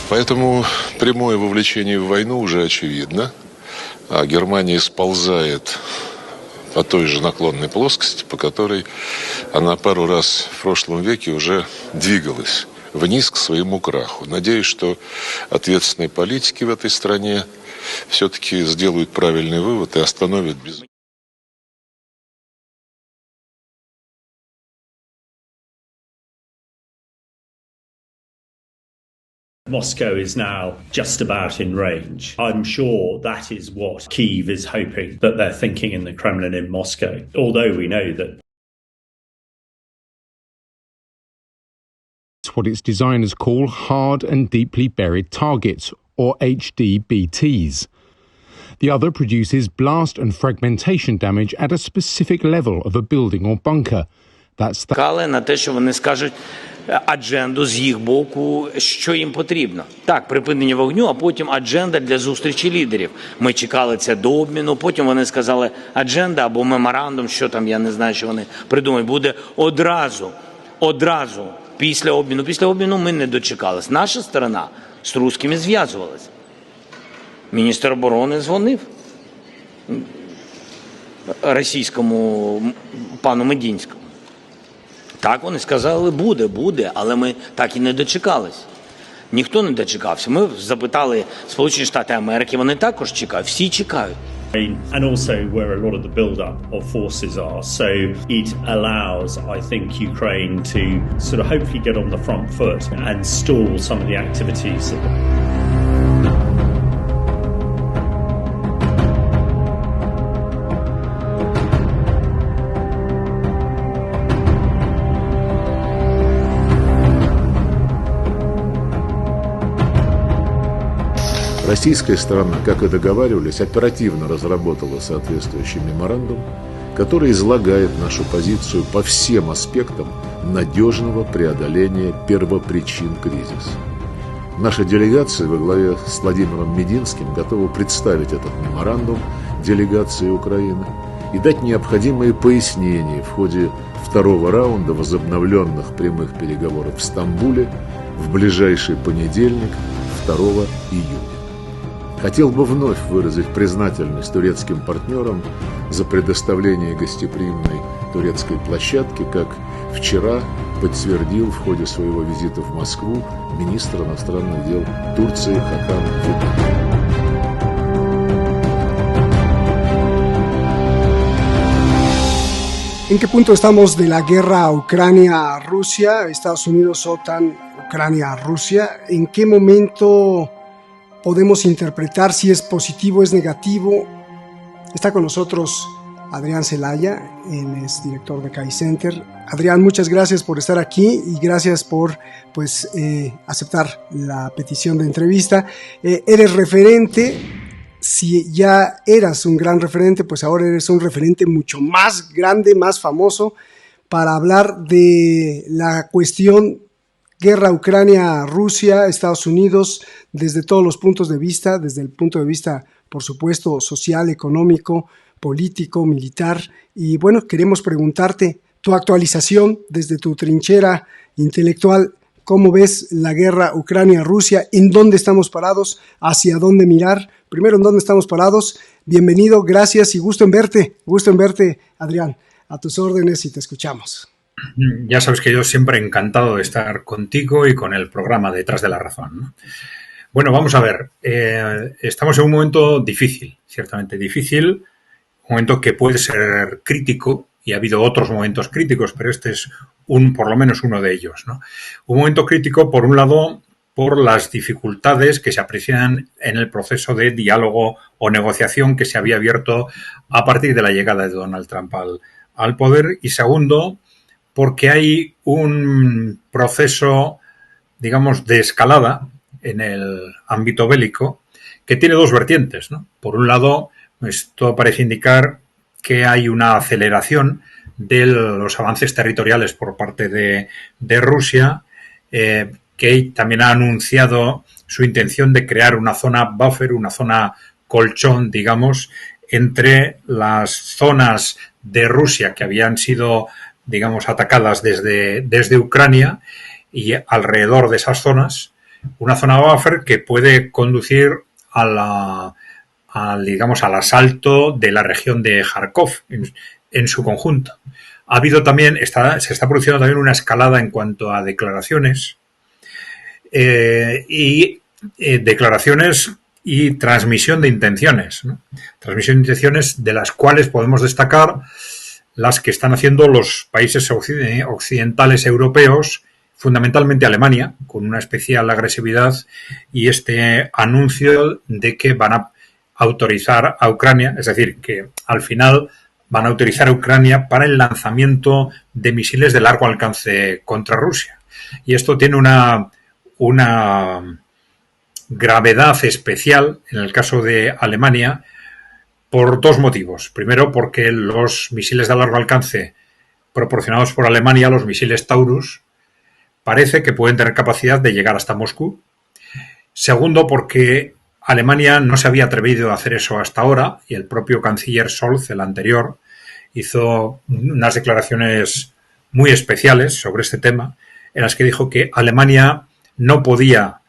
Поэтому прямое вовлечение в войну уже очевидно, а Германия сползает по той же наклонной плоскости, по которой она пару раз в прошлом веке уже двигалась вниз к своему краху. Надеюсь, что ответственные политики в этой стране все-таки сделают правильный вывод и остановят безумие. Moscow is now just about in range. I'm sure that is what Kyiv is hoping that they're thinking in the Kremlin in Moscow, although we know that it's what its designers call hard and deeply buried targets, or HDBTs. The other produces blast and fragmentation damage at a specific level of a building or bunker. That's Чекали на те, що вони скажуть адженду з їх боку, що їм потрібно. Так, припинення вогню, а потім адженда для зустрічі лідерів. Ми чекали це до обміну, потім вони сказали адженда або меморандум, що там, я не знаю, що вони придумають, буде одразу після обміну. Після обміну ми не дочекались. Наша сторона з русскими зв'язувалась. Міністр оборони дзвонив російському пану Медінському. Так, вони сказали, буде, але ми так і не дочекались. Ніхто не дочекався. Ми запитали Сполучені Штати Америки, вони також чекають, всі чекають. And also where a lot of the build-up of forces are. So it allows, I think, Ukraine to sort of hopefully get on the front foot and stall some of the activities. Российская сторона, как и договаривались, оперативно разработала соответствующий меморандум, который излагает нашу позицию по всем аспектам надежного преодоления первопричин кризиса. Наша делегация во главе с Владимиром Мединским готова представить этот меморандум делегации Украины и дать необходимые пояснения в ходе второго раунда возобновленных прямых переговоров в Стамбуле в ближайший понедельник, 2 июня. Хотел бы вновь выразить признательность турецким партнерам за предоставление гостеприимной турецкой площадки, как вчера подтвердил в ходе своего визита в Москву министр иностранных дел Турции Хакан Фидан. ¿En qué punto estamos de la guerra Ucrania-Rusia, Estados Unidos, OTAN, Ucrania-Rusia? ¿En qué momento podemos interpretar si es positivo, es negativo? Está con nosotros Adrián Celaya, él es director de CAI Center. Adrián, muchas gracias por estar aquí y gracias por aceptar la petición de entrevista. Eres referente, si ya eras un gran referente, pues ahora eres un referente mucho más grande, más famoso, para hablar de la cuestión guerra Ucrania-Rusia, Estados Unidos, desde todos los puntos de vista, desde el punto de vista, por supuesto, social, económico, político, militar. Y bueno, queremos preguntarte tu actualización desde tu trinchera intelectual. ¿Cómo ves la guerra Ucrania-Rusia? ¿En dónde estamos parados? ¿Hacia dónde mirar? Primero, ¿en dónde estamos parados? Bienvenido, gracias y gusto en verte, Adrián. A tus órdenes y te escuchamos. Ya sabes que yo siempre encantado de estar contigo y con el programa Detrás de la Razón, ¿no? Bueno, vamos a ver. Estamos en un momento difícil, ciertamente difícil, un momento que puede ser crítico, y ha habido otros momentos críticos, pero este es por lo menos uno de ellos, ¿no? Un momento crítico, por un lado, por las dificultades que se aprecian en el proceso de diálogo o negociación que se había abierto a partir de la llegada de Donald Trump al poder, y segundo, porque hay un proceso, digamos, de escalada en el ámbito bélico que tiene dos vertientes, ¿no? Por un lado, esto parece indicar que hay una aceleración de los avances territoriales por parte de Rusia, que también ha anunciado su intención de crear una zona buffer, una zona colchón, digamos, entre las zonas de Rusia que habían sido, digamos, atacadas desde Ucrania, y alrededor de esas zonas una zona buffer que puede conducir digamos, al asalto de la región de Kharkov en su conjunto. Ha habido también, se está produciendo también una escalada en cuanto a declaraciones declaraciones y transmisión de intenciones, ¿no? Transmisión de intenciones de las cuales podemos destacar las que están haciendo los países occidentales europeos, fundamentalmente Alemania, con una especial agresividad, y este anuncio de que van a autorizar a Ucrania, es decir, que al final van a autorizar a Ucrania para el lanzamiento de misiles de largo alcance contra Rusia. Y esto tiene una gravedad especial en el caso de Alemania por dos motivos. Primero, porque los misiles de largo alcance proporcionados por Alemania, los misiles Taurus, parece que pueden tener capacidad de llegar hasta Moscú. Segundo, porque Alemania no se había atrevido a hacer eso hasta ahora, y el propio canciller Scholz, el anterior, hizo unas declaraciones muy especiales sobre este tema, en las que dijo que Alemania no podía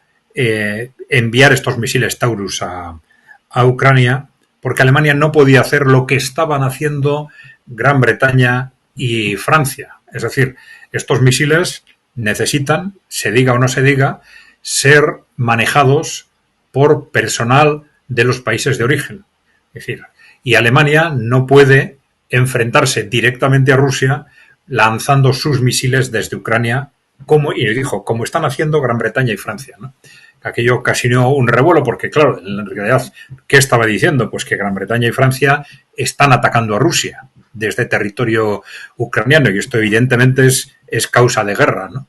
enviar estos misiles Taurus a Ucrania, porque Alemania no podía hacer lo que estaban haciendo Gran Bretaña y Francia. Es decir, estos misiles necesitan, se diga o no se diga, ser manejados por personal de los países de origen. Es decir, y Alemania no puede enfrentarse directamente a Rusia lanzando sus misiles desde Ucrania, como están haciendo Gran Bretaña y Francia, ¿no? Aquello ocasionó un revuelo porque, claro, en realidad, ¿qué estaba diciendo? Pues que Gran Bretaña y Francia están atacando a Rusia desde territorio ucraniano, y esto evidentemente es causa de guerra, ¿no?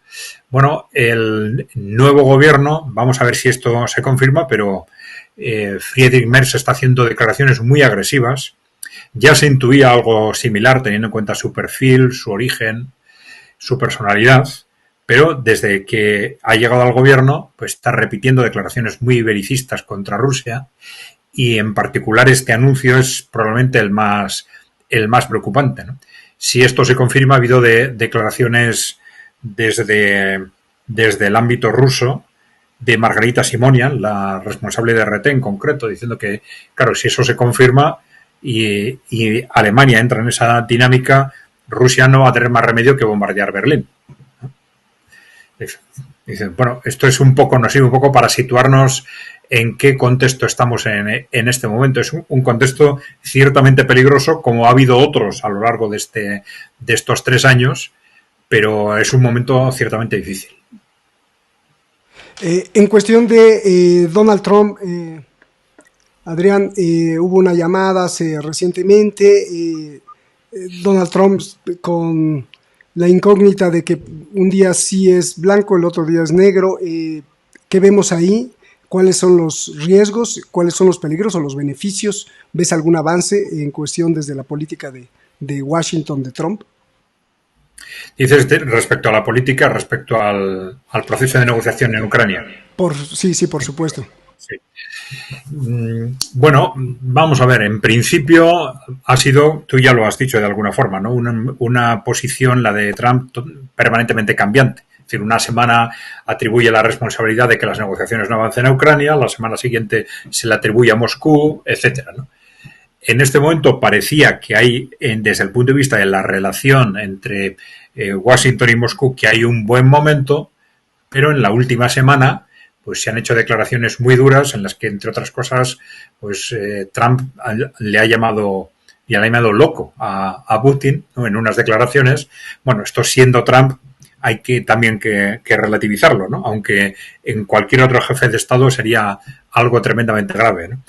Bueno, el nuevo gobierno, vamos a ver si esto se confirma, pero Friedrich Merz está haciendo declaraciones muy agresivas. Ya se intuía algo similar teniendo en cuenta su perfil, su origen, su personalidad, pero desde que ha llegado al gobierno, pues está repitiendo declaraciones muy belicistas contra Rusia, y en particular este anuncio es probablemente el más preocupante, ¿no? Si esto se confirma, ha habido declaraciones desde el ámbito ruso de Margarita Simonian, la responsable de RT en concreto, diciendo que, claro, si eso se confirma y Alemania entra en esa dinámica, Rusia no va a tener más remedio que bombardear Berlín. Dicen, bueno, esto es nos sirve un poco para situarnos en qué contexto estamos en este momento. Es un contexto ciertamente peligroso, como ha habido otros a lo largo de estos 3 años, pero es un momento ciertamente difícil. En cuestión de Donald Trump, Adrián, hubo una llamada recientemente, Donald Trump con la incógnita de que un día sí es blanco, el otro día es negro. ¿Qué vemos ahí? ¿Cuáles son los riesgos? ¿Cuáles son los peligros o los beneficios? ¿Ves algún avance en cuestión desde la política de Washington de Trump? Dices respecto a la política, respecto al proceso de negociación en Ucrania. Sí, por supuesto. Sí. Bueno, vamos a ver, en principio ha sido, tú ya lo has dicho de alguna forma, ¿no? Una posición, la de Trump, permanentemente cambiante. Es decir, una semana atribuye la responsabilidad de que las negociaciones no avancen a Ucrania, la semana siguiente se le atribuye a Moscú, etcétera, ¿no? En este momento parecía que hay, desde el punto de vista de la relación entre Washington y Moscú, que hay un buen momento, pero en la última semana pues se han hecho declaraciones muy duras en las que, entre otras cosas, pues Trump le ha llamado loco a Putin, ¿no? En unas declaraciones. Bueno, esto siendo Trump hay que también que relativizarlo, ¿no? Aunque en cualquier otro jefe de Estado sería algo tremendamente grave, ¿no?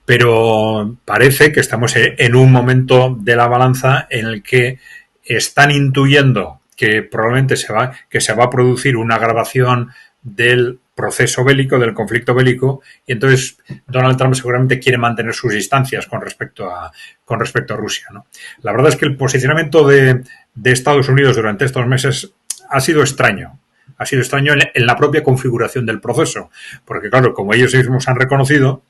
Pero parece que estamos en un momento de la balanza en el que están intuyendo que probablemente se va a producir una agravación del proceso bélico, del conflicto bélico, y entonces Donald Trump seguramente quiere mantener sus distancias con respecto a Rusia, ¿no? La verdad es que el posicionamiento de Estados Unidos durante estos meses ha sido extraño. Ha sido extraño en la propia configuración del proceso, porque claro, como ellos mismos han reconocido,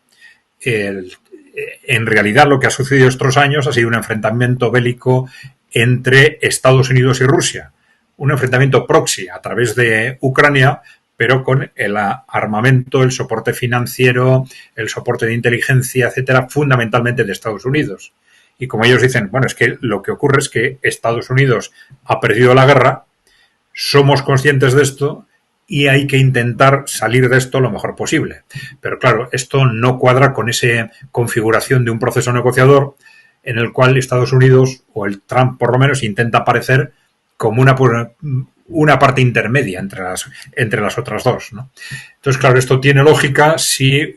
en realidad lo que ha sucedido estos años ha sido un enfrentamiento bélico entre Estados Unidos y Rusia, un enfrentamiento proxy a través de Ucrania, pero con el armamento, el soporte financiero, el soporte de inteligencia, etcétera, fundamentalmente de Estados Unidos. Y como ellos dicen, bueno, es que lo que ocurre es que Estados Unidos ha perdido la guerra, somos conscientes de esto y hay que intentar salir de esto lo mejor posible. Pero claro, esto no cuadra con esa configuración de un proceso negociador en el cual Estados Unidos, o el Trump por lo menos, intenta aparecer como una parte intermedia entre las otras dos, ¿no? Entonces, claro, esto tiene lógica si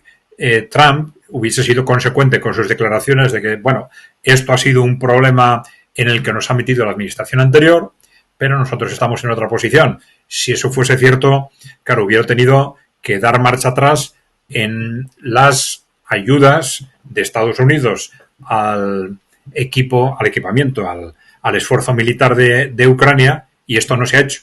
Trump hubiese sido consecuente con sus declaraciones de que, bueno, esto ha sido un problema en el que nos ha metido la administración anterior, pero nosotros estamos en otra posición. Si eso fuese cierto, claro, hubiera tenido que dar marcha atrás en las ayudas de Estados Unidos al equipamiento, al esfuerzo militar de Ucrania, y esto no se ha hecho.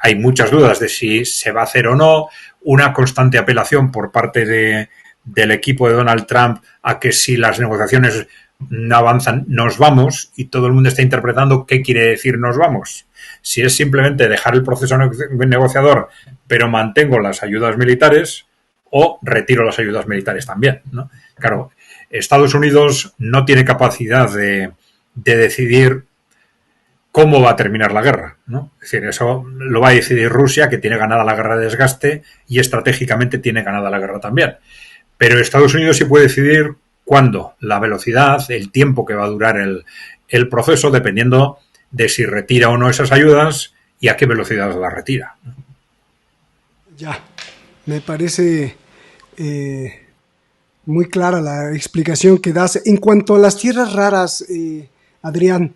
Hay muchas dudas de si se va a hacer o no, una constante apelación por parte del equipo de Donald Trump a que si las negociaciones no avanzan, nos vamos, y todo el mundo está interpretando qué quiere decir nos vamos. Si es simplemente dejar el proceso negociador, pero mantengo las ayudas militares, o retiro las ayudas militares también, ¿no? Claro, Estados Unidos no tiene capacidad de decidir cómo va a terminar la guerra, ¿no? Es decir, eso lo va a decidir Rusia, que tiene ganada la guerra de desgaste y estratégicamente tiene ganada la guerra también. Pero Estados Unidos sí puede decidir cuándo, la velocidad, el tiempo que va a durar el proceso, dependiendo de si retira o no esas ayudas y a qué velocidad las retira. Ya, me parece muy clara la explicación que das. En cuanto a las tierras raras, Adrián,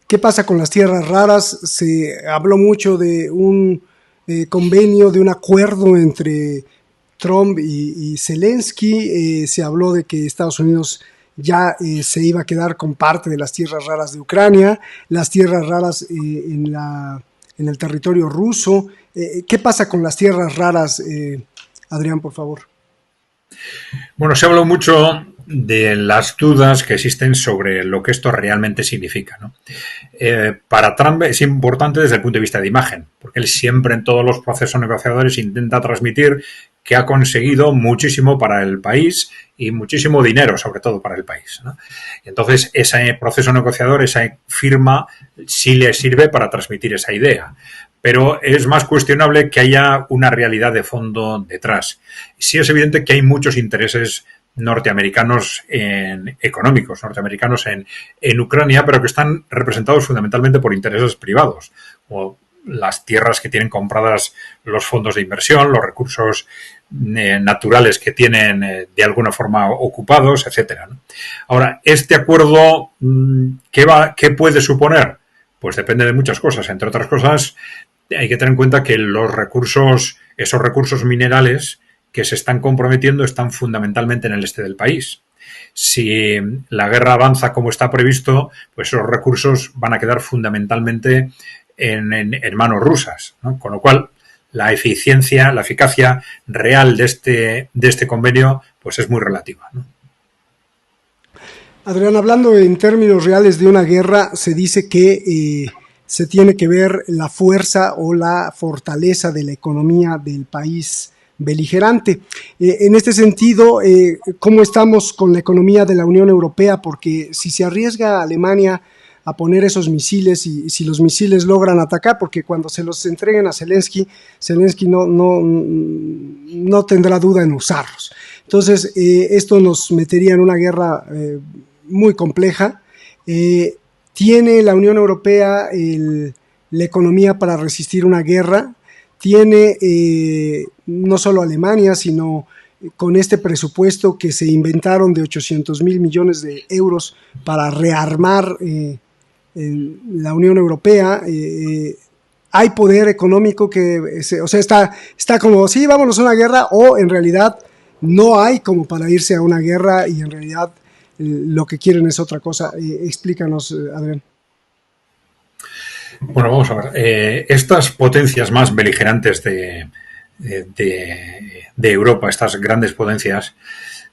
¿qué pasa con las tierras raras? Se habló mucho de un convenio, de un acuerdo entre Trump y Zelensky. Se habló de que Estados Unidos ya se iba a quedar con parte de las tierras raras de Ucrania, las tierras raras en el territorio ruso. ¿Qué pasa con las tierras raras, Adrián, por favor? Bueno, se habló mucho de las dudas que existen sobre lo que esto realmente significa, ¿no? Para Trump es importante desde el punto de vista de imagen, porque él siempre en todos los procesos negociadores intenta transmitir que ha conseguido muchísimo para el país y muchísimo dinero, sobre todo para el país, ¿no? Entonces, ese proceso negociador, esa firma, sí le sirve para transmitir esa idea. Pero es más cuestionable que haya una realidad de fondo detrás. Sí es evidente que hay muchos intereses norteamericanos económicos, norteamericanos en Ucrania, pero que están representados fundamentalmente por intereses privados, o las tierras que tienen compradas los fondos de inversión, los recursos naturales que tienen de alguna forma ocupados, etcétera, ¿no? Ahora, este acuerdo, ¿qué puede suponer? Pues depende de muchas cosas. Entre otras cosas, hay que tener en cuenta que esos recursos minerales que se están comprometiendo están fundamentalmente en el este del país. Si la guerra avanza como está previsto, pues esos recursos van a quedar fundamentalmente en manos rusas, ¿no? Con lo cual, la eficacia real de este convenio, pues es muy relativa, ¿no? Adrián, hablando en términos reales de una guerra, se dice que se tiene que ver la fuerza o la fortaleza de la economía del país beligerante. En este sentido, ¿cómo estamos con la economía de la Unión Europea? Porque si se arriesga Alemania a poner esos misiles y si los misiles logran atacar, porque cuando se los entreguen a Zelensky no tendrá duda en usarlos. Entonces, esto nos metería en una guerra muy compleja. ¿Tiene la Unión Europea la economía para resistir una guerra? ¿Tiene no solo Alemania, sino con este presupuesto que se inventaron de 800,000 millones de euros para rearmar la Unión Europea? ¿Hay poder económico está como, sí, vámonos a una guerra, o en realidad no hay como para irse a una guerra y en realidad lo que quieren es otra cosa? Explícanos, Adrián. Bueno, vamos a ver. Estas potencias más beligerantes de Europa, estas grandes potencias,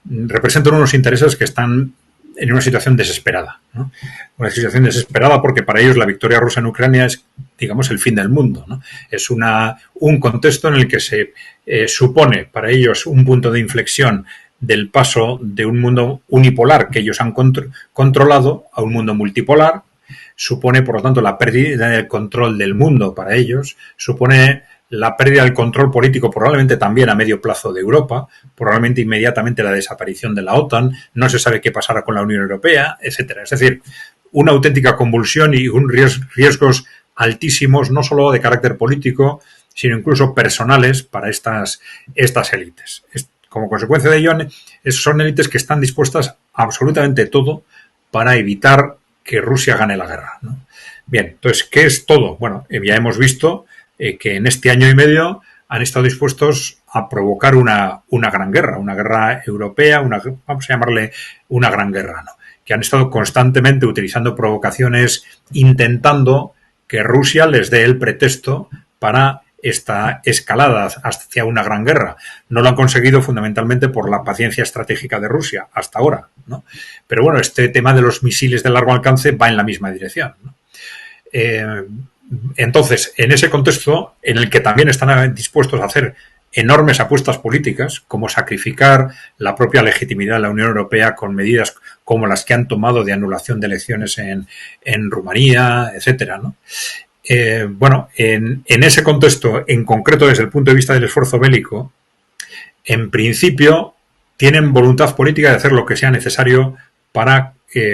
representan unos intereses que están en una situación desesperada, ¿no? Una situación desesperada porque para ellos la victoria rusa en Ucrania es, digamos, el fin del mundo, ¿no? Es un contexto en el que se supone para ellos un punto de inflexión del paso de un mundo unipolar que ellos han controlado a un mundo multipolar. Supone, por lo tanto, la pérdida del control del mundo para ellos, supone la pérdida del control político probablemente también a medio plazo de Europa, probablemente inmediatamente la desaparición de la OTAN, no se sabe qué pasará con la Unión Europea, etcétera. Es decir, una auténtica convulsión y riesgos altísimos, no solo de carácter político, sino incluso personales para estas élites. Como consecuencia de ello, son élites que están dispuestas a absolutamente todo para evitar que Rusia gane la guerra, ¿no? Bien, entonces, ¿qué es todo? Bueno, ya hemos visto que en este año y medio han estado dispuestos a provocar una gran guerra, una guerra europea, vamos a llamarle una gran guerra, ¿no? Que han estado constantemente utilizando provocaciones, intentando que Rusia les dé el pretexto para esta escalada hacia una gran guerra. No lo han conseguido fundamentalmente por la paciencia estratégica de Rusia hasta ahora, ¿no? Pero bueno, este tema de los misiles de largo alcance va en la misma dirección, ¿no? Entonces, en ese contexto, en el que también están dispuestos a hacer enormes apuestas políticas, como sacrificar la propia legitimidad de la Unión Europea con medidas como las que han tomado de anulación de elecciones en Rumanía, etcétera, ¿no? Bueno, en ese contexto, en concreto desde el punto de vista del esfuerzo bélico, en principio tienen voluntad política de hacer lo que sea necesario para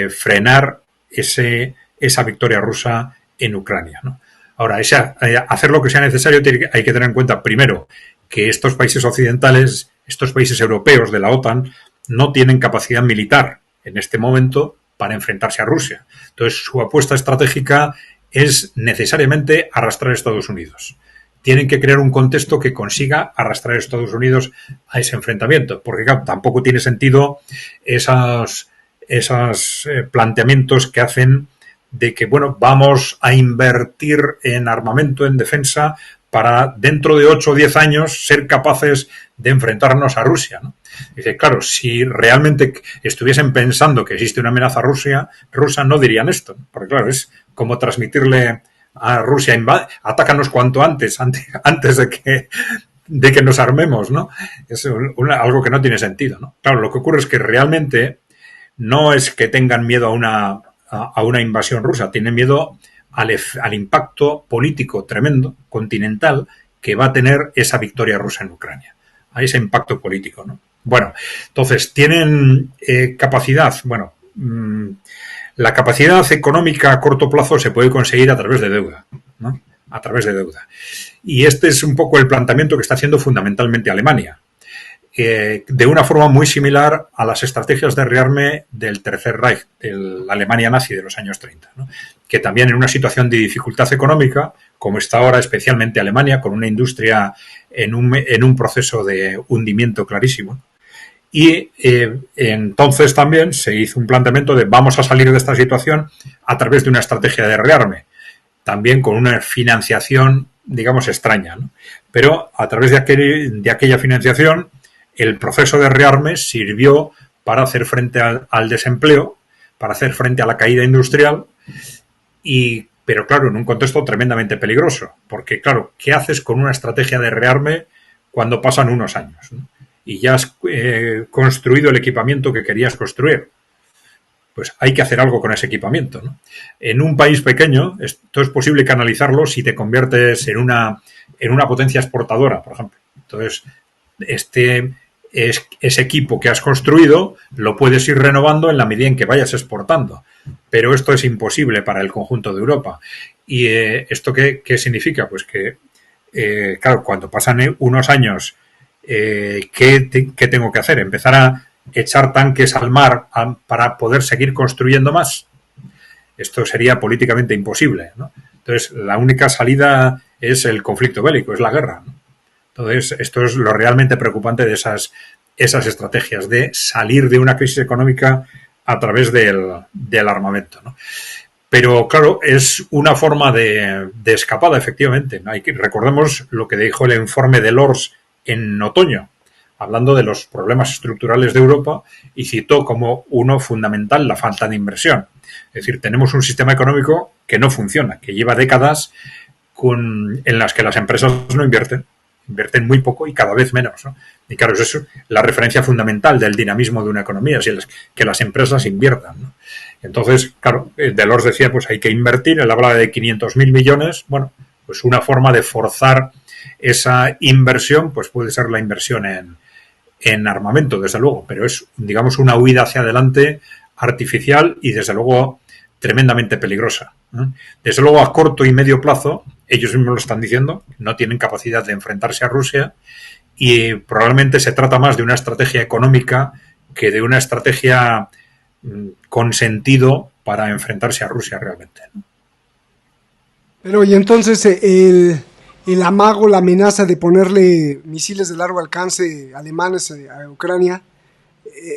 frenar esa victoria rusa en Ucrania, ¿no? Ahora, hacer lo que sea necesario hay que tener en cuenta, primero, que estos países occidentales, estos países europeos de la OTAN, no tienen capacidad militar en este momento para enfrentarse a Rusia. Entonces, su apuesta estratégica es necesariamente arrastrar a Estados Unidos. Tienen que crear un contexto que consiga arrastrar a Estados Unidos a ese enfrentamiento, porque claro, tampoco tiene sentido esos planteamientos que hacen de que, bueno, vamos a invertir en armamento, en defensa, para dentro de 8 o 10 años ser capaces de enfrentarnos a Rusia, ¿no? Dice, claro, si realmente estuviesen pensando que existe una amenaza rusa, no dirían esto, porque claro, es como transmitirle a Rusia, atácanos cuanto antes de que nos armemos, ¿no? Es algo que no tiene sentido, ¿no? Claro, lo que ocurre es que realmente no es que tengan miedo a una invasión rusa, tienen miedo al impacto político tremendo, continental, que va a tener esa victoria rusa en Ucrania, a ese impacto político, ¿no? Bueno, entonces, ¿tienen capacidad? Bueno, la capacidad económica a corto plazo se puede conseguir a través de deuda, ¿no? A través de deuda. Y este es un poco el planteamiento que está haciendo fundamentalmente Alemania, de una forma muy similar a las estrategias de rearme del Tercer Reich, de la Alemania nazi de los años 30, ¿no? Que también en una situación de dificultad económica, como está ahora especialmente Alemania, con una industria en un proceso de hundimiento clarísimo. Y entonces también se hizo un planteamiento de vamos a salir de esta situación a través de una estrategia de rearme, también con una financiación, digamos, extraña, ¿no? Pero a través de aquella financiación, el proceso de rearme sirvió para hacer frente al desempleo, para hacer frente a la caída industrial, pero claro, en un contexto tremendamente peligroso, porque claro, ¿qué haces con una estrategia de rearme cuando pasan unos años, ¿no? Y ya has construido el equipamiento que querías construir? Pues hay que hacer algo con ese equipamiento, ¿no? En un país pequeño, esto es posible canalizarlo si te conviertes en una potencia exportadora, por ejemplo. Entonces, ese equipo que has construido lo puedes ir renovando en la medida en que vayas exportando. Pero esto es imposible para el conjunto de Europa. ¿Y esto qué significa? Pues que, claro, cuando pasan unos años, ¿qué tengo que hacer? ¿Empezar a echar tanques al mar para poder seguir construyendo más? Esto sería políticamente imposible, ¿no? Entonces, la única salida es el conflicto bélico, es la guerra, ¿no? Entonces, esto es lo realmente preocupante de esas estrategias de salir de una crisis económica a través del armamento, ¿no? Pero, claro, es una forma de escapada, efectivamente, ¿no? Recordemos lo que dijo el informe de Lors en otoño. hablando de los problemas estructurales de Europa y citó como uno fundamental la falta de inversión. Es decir, tenemos un sistema económico que no funciona, que lleva décadas en las que las empresas no invierten muy poco y cada vez menos, ¿no? Y claro, eso es la referencia fundamental del dinamismo de una economía, que las empresas inviertan, ¿no? Entonces, claro, Delors decía, pues hay que invertir, él hablaba de 500.000 millones, bueno, pues una forma de forzar esa inversión, pues puede ser la inversión en armamento, desde luego, pero es, digamos, una huida hacia adelante artificial y, desde luego, tremendamente peligrosa, ¿no? Desde luego, a corto y medio plazo, ellos mismos lo están diciendo, no tienen capacidad de enfrentarse a Rusia y probablemente se trata más de una estrategia económica que de una estrategia con sentido para enfrentarse a Rusia realmente, ¿no? Pero y entonces el amago, la amenaza de ponerle misiles de largo alcance alemanes a Ucrania,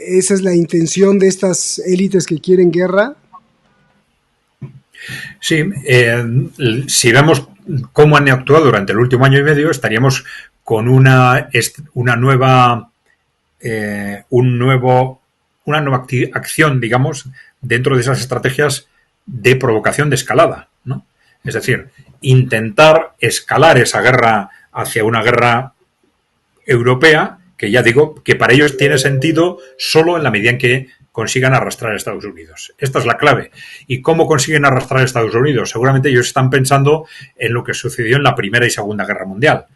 ¿esa es la intención de estas élites que quieren guerra? Sí, si vemos cómo han actuado durante el último año y medio, estaríamos con una nueva acción, digamos, dentro de esas estrategias de provocación de escalada, ¿no? Es decir, intentar escalar esa guerra hacia una guerra europea, que ya digo que para ellos tiene sentido solo en la medida en que consigan arrastrar a Estados Unidos. Esta es la clave. ¿Y cómo consiguen arrastrar a Estados Unidos? Seguramente ellos están pensando en lo que sucedió en la Primera y Segunda Guerra Mundial.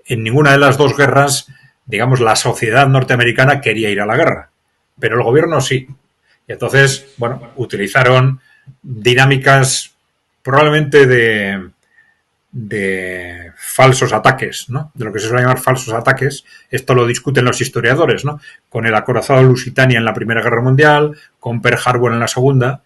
En ninguna de las dos guerras, digamos, la sociedad norteamericana quería ir a la guerra, pero el gobierno sí. Y entonces, bueno, utilizaron dinámicas probablemente de falsos ataques, ¿no? De lo que se suele llamar falsos ataques. Esto lo discuten los historiadores, ¿no? Con el acorazado Lusitania en la Primera Guerra Mundial, con Pearl Harbor en la Segunda,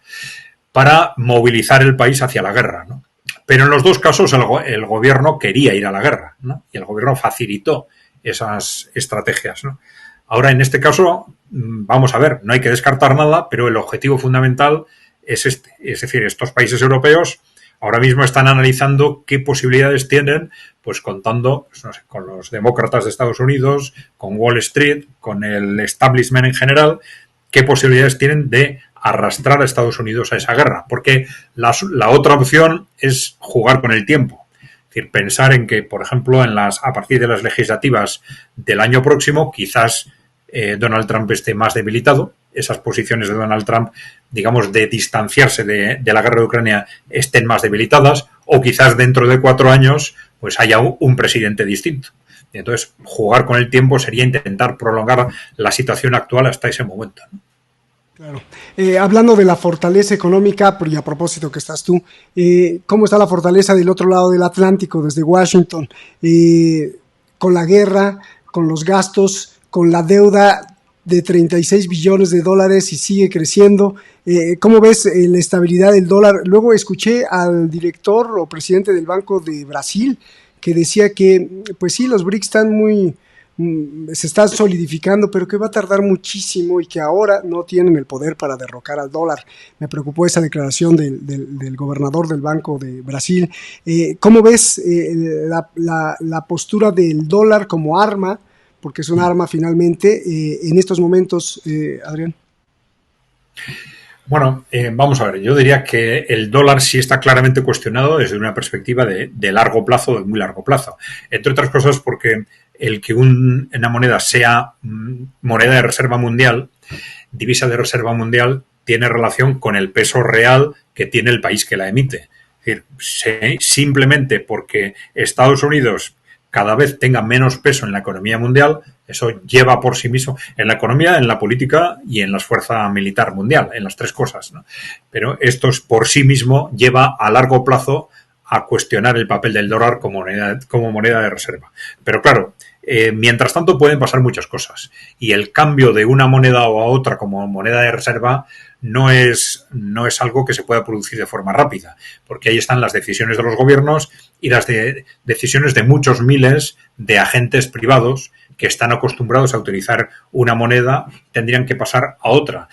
para movilizar el país hacia la guerra, ¿no? Pero en los dos casos el gobierno quería ir a la guerra, ¿no? Y el gobierno facilitó esas estrategias, ¿no? Ahora, en este caso, vamos a ver, no hay que descartar nada, pero el objetivo fundamental es este. Es decir, estos países europeos ahora mismo están analizando qué posibilidades tienen, pues contando, pues no sé, con los demócratas de Estados Unidos, con Wall Street, con el establishment en general, qué posibilidades tienen de arrastrar a Estados Unidos a esa guerra. Porque la otra opción es jugar con el tiempo. Es decir, pensar en que, por ejemplo, a partir de las legislativas del año próximo, quizás Donald Trump esté más debilitado. Esas posiciones de Donald Trump, digamos, de distanciarse de la guerra de Ucrania estén más debilitadas, o quizás dentro de 4 años pues haya un presidente distinto. Y entonces, jugar con el tiempo sería intentar prolongar la situación actual hasta ese momento, ¿no? Claro. Hablando de la fortaleza económica, y a propósito que estás tú, ¿cómo está la fortaleza del otro lado del Atlántico, desde Washington? Con la guerra, con los gastos, con la deuda de 36 billones de dólares y sigue creciendo. ¿Cómo ves la estabilidad del dólar? Luego escuché al director o presidente del Banco de Brasil que decía que, pues sí, los BRICS están se están solidificando, pero que va a tardar muchísimo y que ahora no tienen el poder para derrocar al dólar. Me preocupó esa declaración del gobernador del Banco de Brasil. ¿Cómo ves la postura del dólar como arma? Porque es un arma finalmente en estos momentos, Adrián. Bueno, vamos a ver, yo diría que el dólar sí está claramente cuestionado desde una perspectiva de largo plazo, de muy largo plazo. Entre otras cosas porque el que una moneda sea moneda de reserva mundial, divisa de reserva mundial, tiene relación con el peso real que tiene el país que la emite. Es decir, simplemente porque Estados Unidos cada vez tenga menos peso en la economía mundial, eso lleva por sí mismo, en la economía, en la política y en la fuerza militar mundial, en las tres cosas, ¿no? Pero esto por sí mismo lleva a largo plazo a cuestionar el papel del dólar como moneda de reserva. Pero claro, mientras tanto pueden pasar muchas cosas y el cambio de una moneda o a otra como moneda de reserva no es algo que se pueda producir de forma rápida, porque ahí están las decisiones de los gobiernos y las decisiones de muchos miles de agentes privados que están acostumbrados a utilizar una moneda, tendrían que pasar a otra.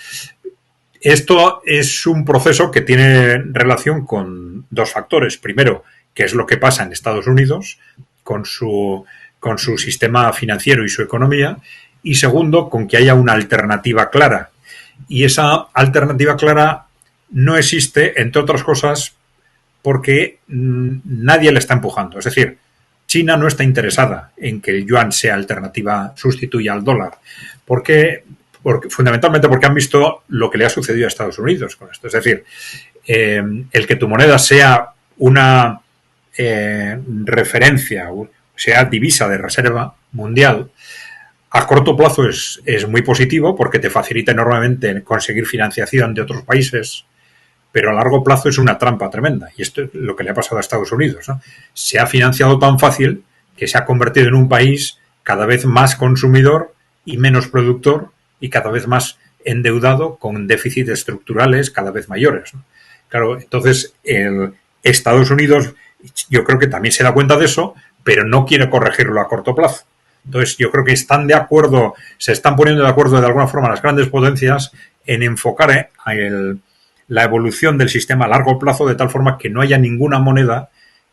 Esto es un proceso que tiene relación con dos factores. Primero, qué es lo que pasa en Estados Unidos con su sistema financiero y su economía, y segundo, con que haya una alternativa clara. Y esa alternativa clara no existe, entre otras cosas, porque nadie le está empujando. Es decir, China no está interesada en que el yuan sea alternativa, sustituya al dólar, fundamentalmente porque han visto lo que le ha sucedido a Estados Unidos con esto. Es decir, el que tu moneda sea una referencia, sea divisa de reserva mundial, a corto plazo es muy positivo porque te facilita enormemente conseguir financiación de otros países, pero a largo plazo es una trampa tremenda. Y esto es lo que le ha pasado a Estados Unidos, ¿no? Se ha financiado tan fácil que se ha convertido en un país cada vez más consumidor y menos productor y cada vez más endeudado con déficits estructurales cada vez mayores, ¿no? Claro, entonces Estados Unidos yo creo que también se da cuenta de eso, pero no quiere corregirlo a corto plazo. Entonces yo creo que se están poniendo de acuerdo de alguna forma las grandes potencias en enfocar la evolución del sistema a largo plazo de tal forma que no haya ninguna moneda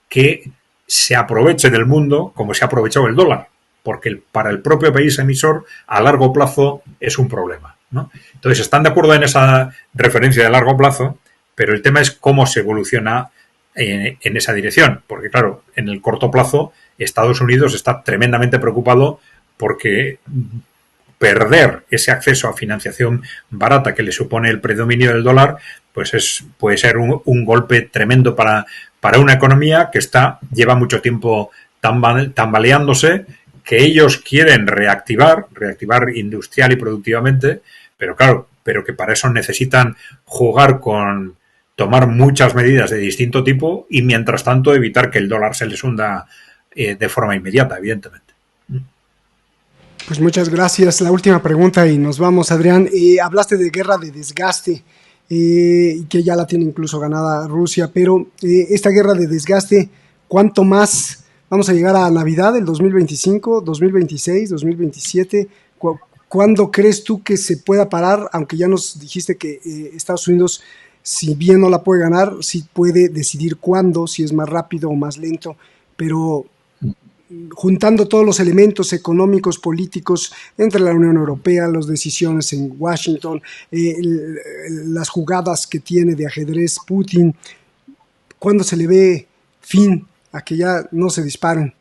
que se aproveche del mundo como se ha aprovechado el dólar, porque para el propio país emisor a largo plazo es un problema, ¿no? Entonces están de acuerdo en esa referencia de largo plazo, pero el tema es cómo se evoluciona en esa dirección, porque claro, en el corto plazo Estados Unidos está tremendamente preocupado porque perder ese acceso a financiación barata que le supone el predominio del dólar, pues puede ser un golpe tremendo para una economía que lleva mucho tiempo tambaleándose, que ellos quieren reactivar industrial y productivamente, pero claro, que para eso necesitan tomar muchas medidas de distinto tipo y mientras tanto evitar que el dólar se les hunda de forma inmediata, evidentemente. Pues muchas gracias. La última pregunta y nos vamos, Adrián. Hablaste de guerra de desgaste, que ya la tiene incluso ganada Rusia, pero esta guerra de desgaste, ¿cuánto más vamos a llegar a Navidad del 2025, 2026, 2027? ¿Cuándo crees tú que se pueda parar? Aunque ya nos dijiste que Estados Unidos, si bien no la puede ganar, sí puede decidir cuándo, si es más rápido o más lento, pero juntando todos los elementos económicos, políticos, entre la Unión Europea, las decisiones en Washington, las jugadas que tiene de ajedrez Putin, ¿cuándo se le ve fin a que ya no se disparen?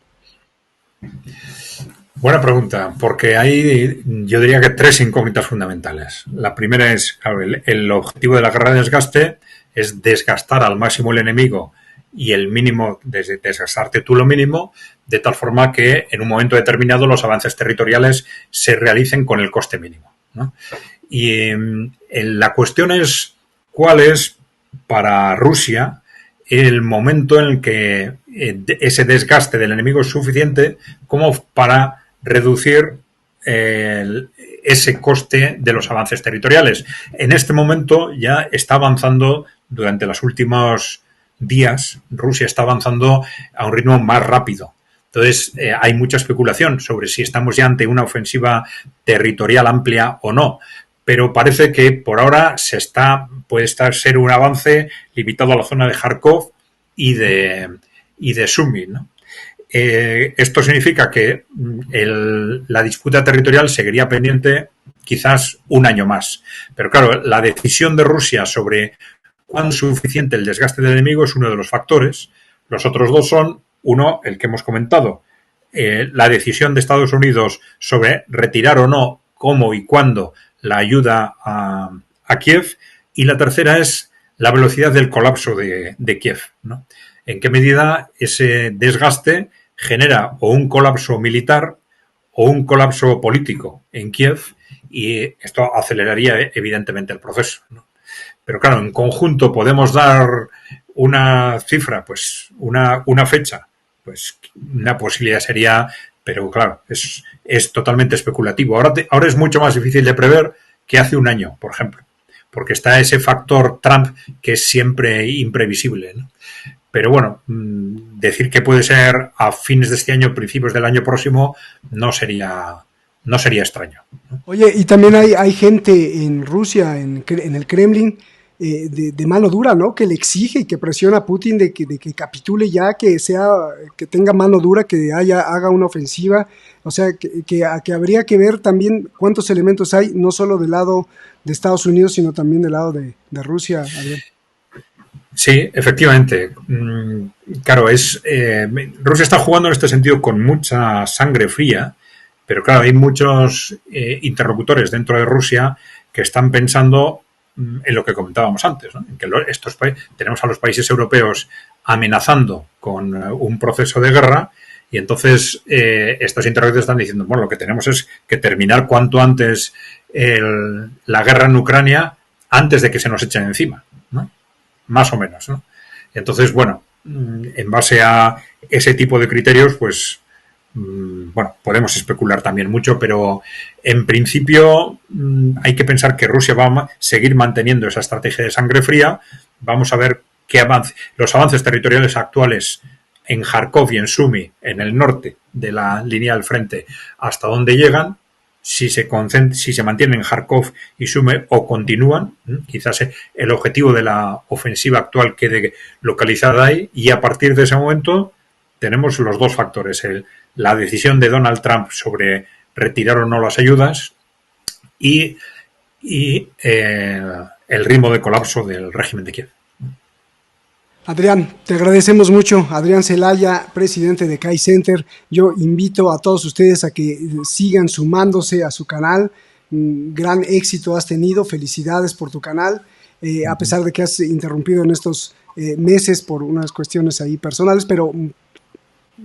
Buena pregunta, porque hay, yo diría que tres incógnitas fundamentales. La primera es, claro, el objetivo de la guerra de desgaste es desgastar al máximo el enemigo y el mínimo, desgastarte tú lo mínimo, de tal forma que en un momento determinado los avances territoriales se realicen con el coste mínimo, ¿no? Y la cuestión es cuál es para Rusia el momento en el que ese desgaste del enemigo es suficiente como para reducir ese coste de los avances territoriales. En este momento ya está avanzando durante los últimos días, Rusia está avanzando a un ritmo más rápido. Entonces, hay mucha especulación sobre si estamos ya ante una ofensiva territorial amplia o no, pero parece que por ahora puede ser un avance limitado a la zona de Kharkov y de Sumy, ¿no? Esto significa que la disputa territorial seguiría pendiente quizás un año más. Pero claro, la decisión de Rusia sobre cuán suficiente el desgaste del enemigo es uno de los factores. Los otros dos son, uno, el que hemos comentado, la decisión de Estados Unidos sobre retirar o no, cómo y cuándo la ayuda a Kiev, y la tercera es la velocidad del colapso de Kiev, ¿no? En qué medida ese desgaste genera o un colapso militar o un colapso político en Kiev, y esto aceleraría evidentemente el proceso, ¿no? Pero claro, en conjunto podemos dar una cifra, pues una fecha, pues una posibilidad sería, pero claro, es totalmente especulativo. Ahora es mucho más difícil de prever que hace un año, por ejemplo, porque está ese factor Trump que es siempre imprevisible, ¿no? Pero bueno, decir que puede ser a fines de este año, principios del año próximo, no sería extraño, ¿no? Oye, y también hay gente en Rusia, en el Kremlin, de mano dura, ¿no? Que le exige y que presiona a Putin de que capitule ya, que tenga mano dura, que haga una ofensiva. O sea, que habría que ver también cuántos elementos hay, no solo del lado de Estados Unidos, sino también del lado de Rusia, Adrián. Sí, efectivamente. Claro, Rusia está jugando en este sentido con mucha sangre fría, pero claro, hay muchos interlocutores dentro de Rusia que están pensando en lo que comentábamos antes, ¿no? En que tenemos a los países europeos amenazando con un proceso de guerra y entonces estos interlocutores están diciendo, bueno, lo que tenemos es que terminar cuanto antes la guerra en Ucrania antes de que se nos echen encima, ¿no? Más o menos, ¿no? Entonces, bueno, en base a ese tipo de criterios, pues, bueno, podemos especular también mucho, pero en principio hay que pensar que Rusia va a seguir manteniendo esa estrategia de sangre fría. Vamos a ver los avances territoriales actuales en Kharkov y en Sumy, en el norte de la línea del frente, hasta dónde llegan. Si se mantienen en Kharkov y Sumy o continúan, quizás el objetivo de la ofensiva actual quede localizada ahí, y a partir de ese momento tenemos los dos factores, la decisión de Donald Trump sobre retirar o no las ayudas y el ritmo de colapso del régimen de Kiev. Adrián, te agradecemos mucho. Adrián Celaya, presidente de KAI Center. Yo invito a todos ustedes a que sigan sumándose a su canal. Gran éxito has tenido. Felicidades por tu canal. A pesar de que has interrumpido en estos meses por unas cuestiones ahí personales, pero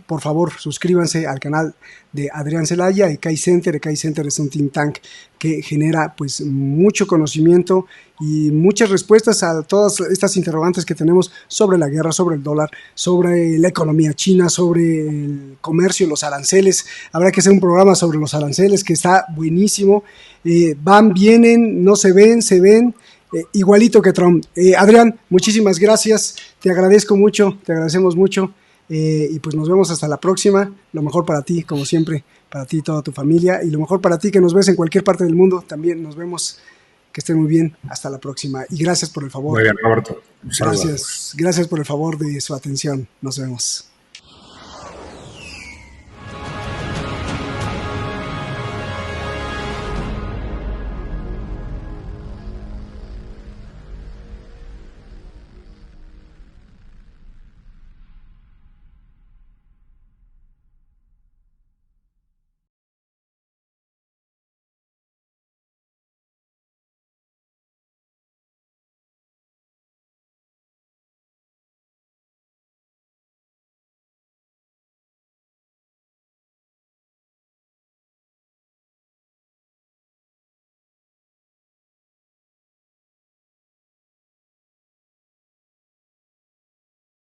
por favor, suscríbanse al canal de Adrián Celaya y KAI Center. El KAI Center es un think tank que genera pues mucho conocimiento y muchas respuestas a todas estas interrogantes que tenemos sobre la guerra, sobre el dólar, sobre la economía china, sobre el comercio, los aranceles. Habrá que hacer un programa sobre los aranceles que está buenísimo. Van, vienen, no se ven, se ven. Igualito que Trump. Adrián, muchísimas gracias. Te agradezco mucho, te agradecemos mucho. Y pues nos vemos hasta la próxima. Lo mejor para ti, como siempre, para ti y toda tu familia, y lo mejor para ti que nos ves en cualquier parte del mundo. También nos vemos. Que estén muy bien. Hasta la próxima. Y gracias por el favor. Muy bien, Roberto. Gracias por el favor de su atención. Nos vemos.